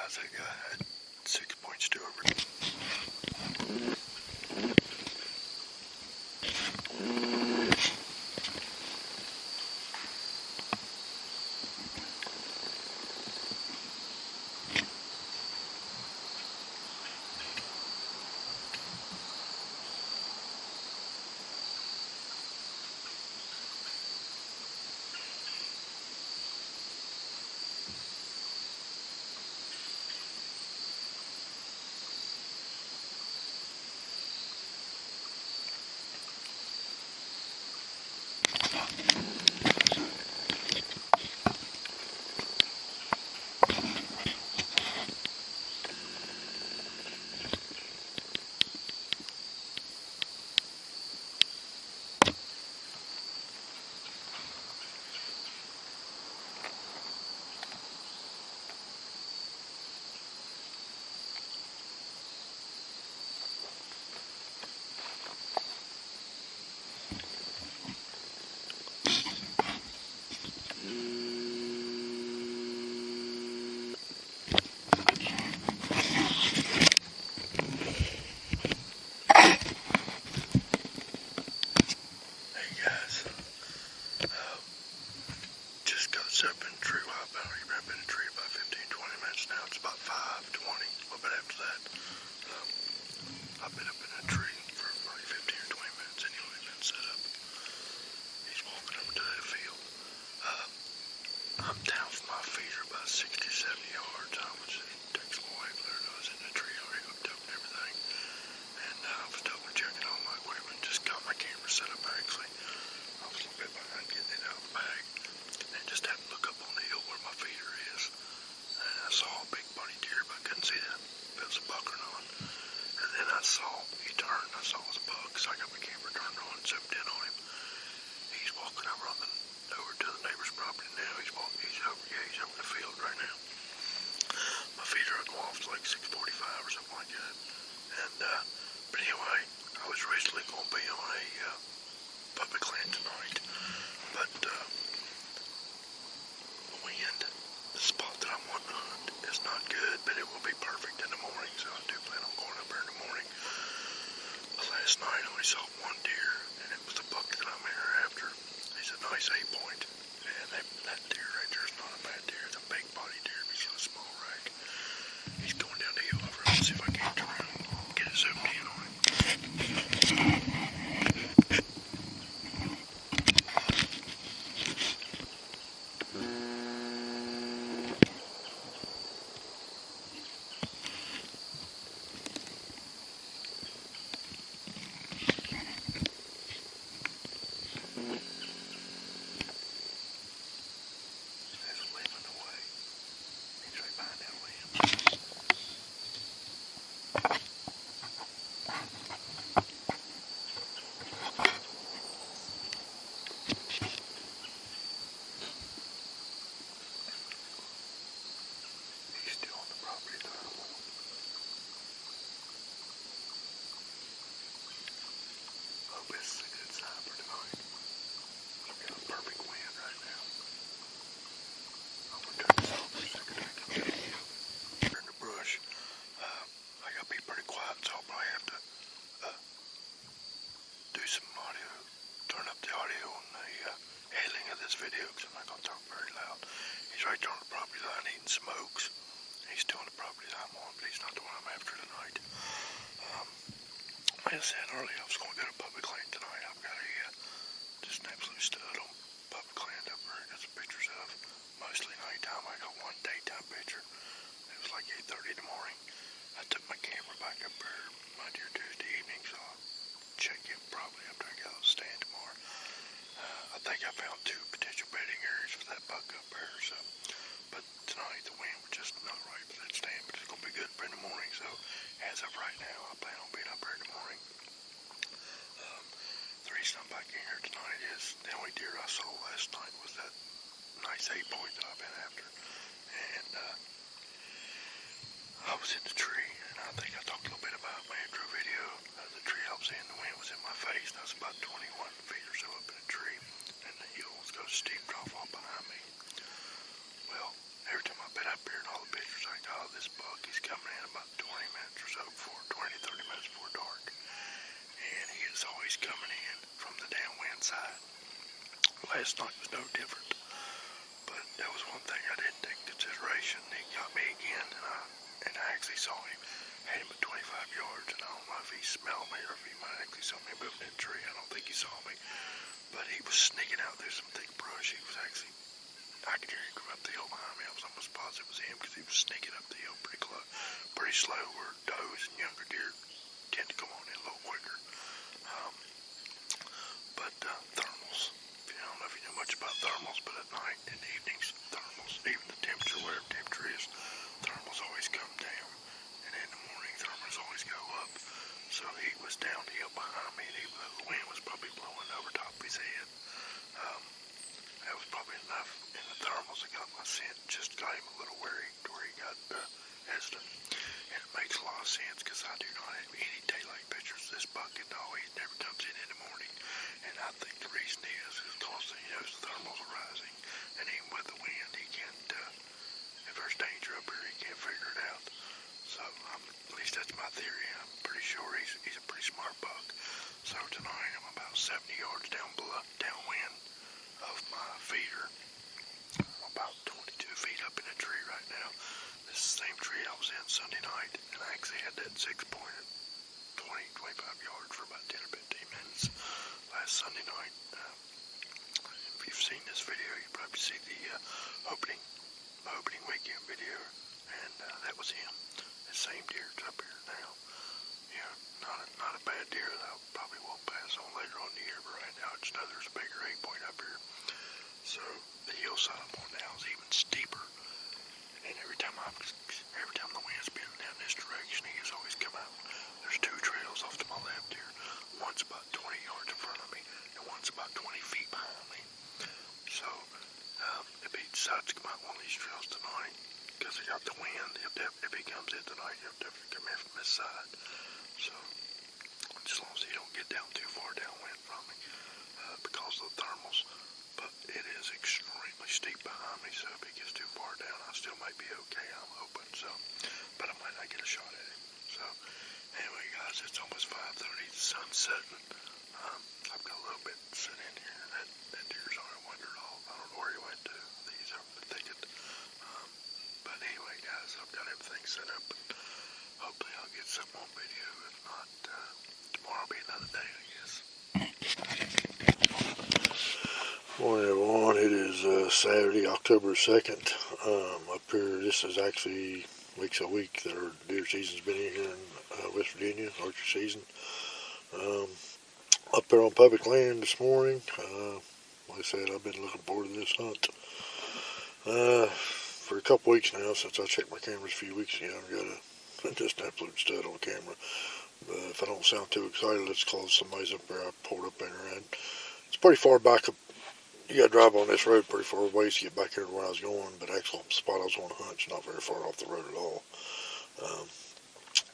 guys, I had 6 points to over. Just got up in a tree. Well, I've been in a tree about 15-20 minutes now. It's about 5:20, a little bit after that. I've been up in a tree for like 15 or 20 minutes anyway, been set up. He's walking over to that field. I'm down for my feeder about 60, 70 yards. I was just takes my wife there. I was in the tree already hooked up and everything. And I was double checking all my equipment. Just got my camera set up actually. I was a little bit behind getting it out of the bag. And just happened to look up on the hill where my feeder is. And I saw a big buddy deer, but I couldn't see that if it was a buck or not. And then I saw, he turned, I saw it was a buck, so I got my camera turned on and zoomed in on him. He's walking over to the neighbor's property now. He's over the field right now. My feeder will go off to like 6:45 or something like that. And, but anyway, I was originally going to be on a public land tonight, but the wind, the spot that I'm wanting to hunt is not good, but it will be perfect in the morning, so I do plan on going up there in the morning. But last night I only saw one deer, and it was the buck that I'm here after. He's a nice 8-point, and that deer right there is not a bad deer. It's a big body deer, but he's a small rack. He's going down the hill over. Let's see if I can turn around and get it zoomed in on him. This is a good sign for tonight. I've got a perfect wind right now. I'm going to turn this off for a second. In the brush, I got to be pretty quiet, so I'll probably have to do some audio, turn up the audio on the editing of this video, because I'm not going to talk very loud. He's right there on the property line eating smokes. He's still on the property that I'm on, but he's not the one I'm after tonight. Like I said earlier, I was going to go to public land tonight. I've got just an absolute stud on public land up there. I got some pictures of, mostly nighttime. I got one daytime picture. It was like 8:30 in the morning. I took my camera back up there my dear Tuesday evening, so I'll check it probably after I get out of the stand tomorrow. I think I found 2 potential bedding areas for that buck up there. So, but tonight the wind was just not right for that stand, but it's going to be good for in the morning. So as of right now, I plan on being up there in the morning. The reason I'm back in here tonight is the only deer I saw last night was that nice 8-point that I've been after. here, and all the pictures I got, this buck, he's coming in about 20 minutes or so before, 20, 30 minutes before dark. And he is always coming in from the downwind side. Last night was no different. But that was one thing I didn't take into consideration. He got me again, and I actually saw him. Had him at 25 yards, and I don't know if he smelled me or if he might actually saw me moving in the tree. I don't think he saw me. But he was sneaking out through some thick brush. He was actually, I could hear him come up the hill behind me. I was almost positive it was him because he was sneaking up the hill pretty close, pretty slow, where does and younger deer tend to come on in a little quicker. Thermals. I don't know if you know much about thermals, but at night, in the evenings, thermals, even the temperature, whatever temperature is, thermals always come down. And in the morning, thermals always go up. So he was down the hill behind me, and even though the wind was probably blowing over top of his head, that was probably enough. And the thermals that got my scent just got him a little wary to where he got hesitant. And it makes a lot of sense because I do not have any daylight pictures. This bucket always never comes in the morning. And I think the reason is because he knows the thermals are rising. And even with the wind, he can't, if there's danger up here, he can't figure it out. So, at least that's my theory. I'm pretty sure he's a pretty smart buck. So tonight I'm about 70 yards downwind of my feeder. I'm about 22 feet up in a tree right now. This is the same tree I was in Sunday night, and I actually had that 6-pointed 25 yards for about 10 or 15 minutes last Sunday night. If you've seen this video, you probably see the opening weekend video, and that was him. The same deer is up here now. Yeah, not a bad deer that I probably won't pass on later on in the year, but right now I just know there's a bigger 8-point up here. So the hillside I'm on now is even steeper, and every time the wind's been down this direction, he has always come out. There's 2 trails off to my left here. One's about 20 yards in front of me, and one's about 20 feet behind me. So, if he decides to come out one of these trails tonight, because he got the wind, if he comes in tonight, he'll definitely come in from this side. So, as long as he don't get down too far downwind from me, because of the thermals. But it is extremely steep behind me, so if he gets too far down, I still might be okay, I'm hoping. So, but I might not get a shot at him. So, anyway, guys, it's almost 5:30. The sun's setting. I've got a little bit sitting in here. That deer's already wandered off. I don't know where he went to. He's over the thicket. But anyway, guys, I've got everything set up. And hopefully I'll get something on video. If not, tomorrow will be another day, I guess. Morning, everyone. It is Saturday, October 2nd. Up here, this is actually weeks a week that our deer season's been in here in West Virginia, archery season. Up there on public land this morning. Like I said, I've been looking forward to this hunt for a couple weeks now, since I checked my cameras a few weeks ago. I've got just an absolute stud on camera. But if I don't sound too excited, let's call somebody's up there. I pulled up in there, and it's pretty far back up. You got to drive on this road pretty far away to get back here to where I was going, but actually the spot I was on to hunt's not very far off the road at all.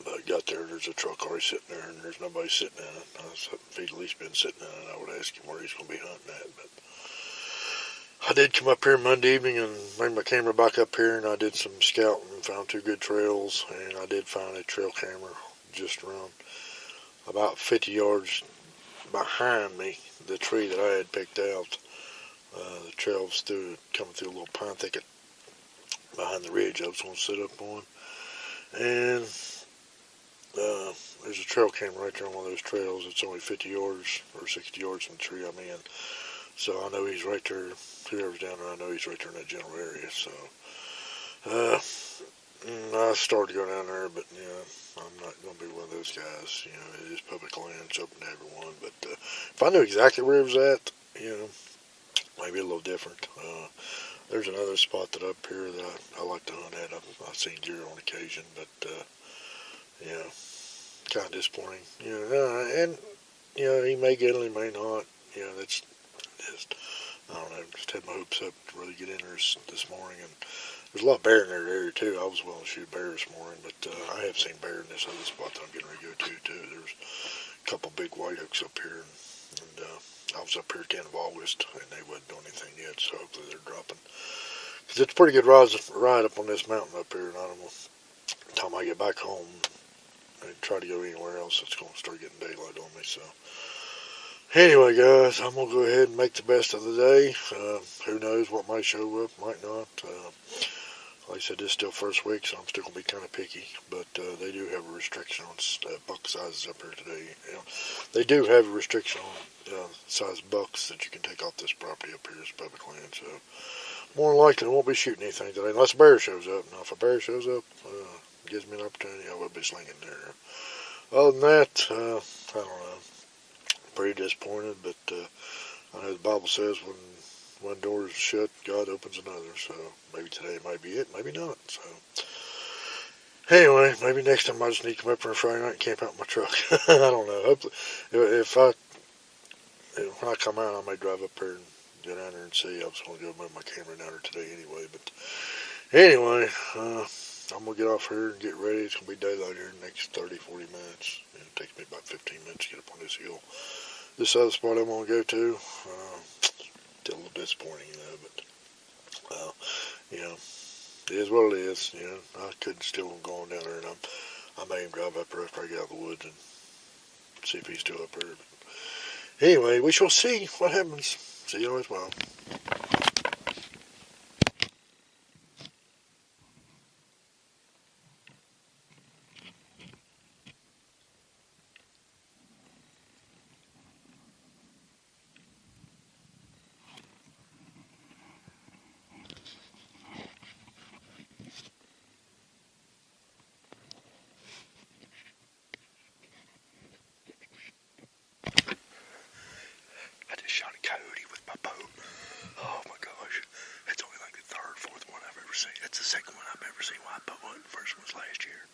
But I got there's a truck already sitting there, and there's nobody sitting in it. If he'd at least been sitting in it, I would ask him where he's going to be hunting at. But I did come up here Monday evening and bring my camera back up here, and I did some scouting and found 2 good trails, and I did find a trail camera just around about 50 yards behind me, the tree that I had picked out. The trail was coming through a little pine thicket behind the ridge I was going to sit up on. And there's a trail camera right there on one of those trails. It's only 50 yards or 60 yards from the tree I'm in. So I know he's right there. Whoever's down there, I know he's right there in that general area. So I started to go down there, but I'm not going to be one of those guys. It is public land, it's open to everyone. But if I knew exactly where it was at, maybe a little different. There's another spot that up here that I like to hunt at. I've seen deer on occasion, but kind of disappointing. And he may get it, he may not. That's just, I don't know. Just had my hopes up to really get in there this morning, and there's a lot of bear in that area too. I was willing to shoot bear this morning, but I have seen bear in this other spot that I'm getting ready to go to too. There's a couple big white oaks up here, and I was up here at the end of August, and they wasn't doing anything yet, so hopefully they're dropping 'Cause it's a pretty good ride up on this mountain up here, and I don't know. By the time I get back home and try to go anywhere else, it's going to start getting daylight on me. So anyway, guys, I'm going to go ahead and make the best of the day. Who knows what might show up, might not. Like I said, this is still first week, so I'm still going to be kind of picky. But they do have a restriction on buck sizes up here today. You know, they do have a restriction on size bucks that you can take off this property up here as public land. So more than likely, I won't be shooting anything today unless a bear shows up. Now, if a bear shows up, gives me an opportunity, I will be slinging there. Other than that, I don't know. Pretty disappointed, but I know the Bible says when one door is shut, God opens another. So maybe today might be it, maybe not. So anyway, maybe next time I just need to come up here on Friday night and camp out in my truck. I don't know. Hopefully, when I come out, I may drive up here and get down there and see. I was going to go move my camera down there today anyway. But anyway, I'm going to get off here and get ready. It's going to be daylight here in the next 30, 40 minutes. It takes me about 15 minutes to get up on this hill. This other spot I'm going to go to, still a little disappointing, but, it is what it is. I could still go on down there, and I may even drive up there after I get out of the woods and see if he's still up there. But anyway, we shall see what happens. See you as well. I just shot a coyote with my bow. Oh my gosh. That's only like the third, fourth one I've ever seen. That's the second one I've ever seen white bow hunting. The first one was last year.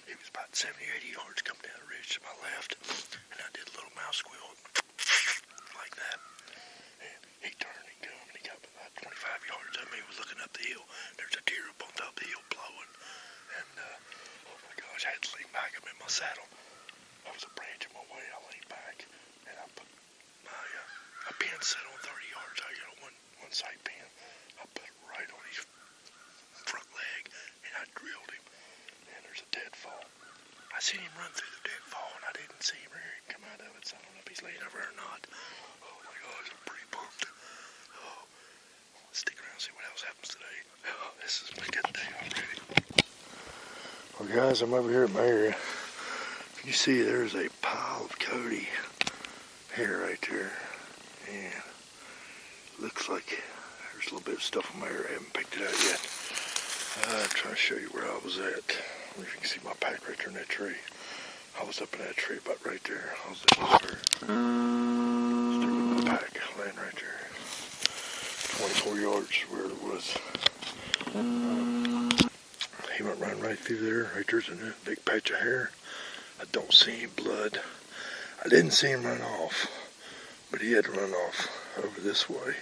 He was about 70, 80 yards coming down the ridge to my left. And I did a little mouse squeal like that. And he turned and come and he got about 25 yards of me. He was looking up the hill. There's a deer up on top of the hill blowing. And oh my gosh, I had to lean back. I'm in my saddle. I was a branch in my way. I leaned back. And I put my pin set on 30 yards. I got a one side pin. I put it right on his front leg, and I drilled him. And there's a deadfall. I seen him run through the deadfall, and I didn't see him come out of it. So I don't know if he's laying over or not. Oh my gosh, I'm pretty pumped. Oh, let's stick around and see what else happens today. Oh, this is my good day already. Well, guys, I'm over here at my area. You see there's a pile of coyote hair right there, and looks like there's a little bit of stuff on my hair. I haven't picked it out yet. I'm trying to show you where I was at. If you can see my pack right there in that tree. I was up in that tree about right there. I was up there. Still with my pack laying right there. 24 yards where it was. He went right through there. Right there's a big patch of hair. I don't see any blood. I didn't see him run off, but he had to run off over this way.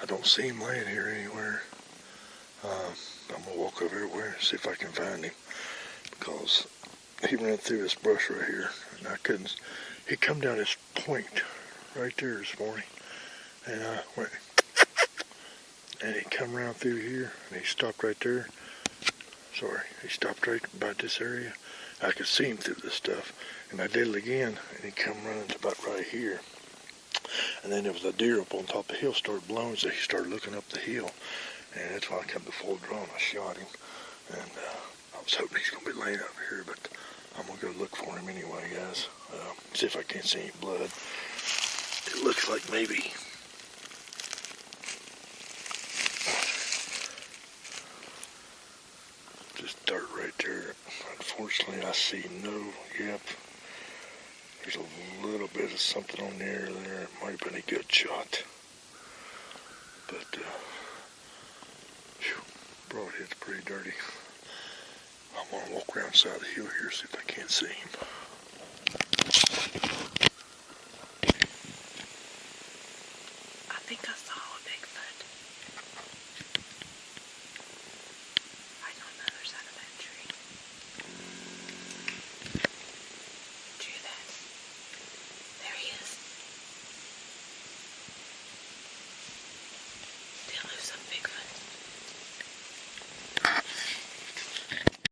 I don't see him laying here anywhere. I'm going to walk over everywhere and see if I can find him, because he ran through this brush right here, and I couldn't. He come down this point right there this morning, and I went, and he come around through here, and he stopped right there. Sorry, he stopped right by this area. I could see him through this stuff, and I did it again, and he come running to about right here. And then there was a deer up on top of the hill, started blowing, so he started looking up the hill, and that's why I come to full draw and I shot him. And I was hoping he's going to be laying over here, but I'm going to go look for him anyway, guys. See if I can't see any blood. It looks like maybe just dirt right there. Unfortunately, I see yep. There's a little bit of something on the air there. It might have been a good shot. But, broadhead's pretty dirty. I'm going to walk around the side of the hill here, see if I can't see him.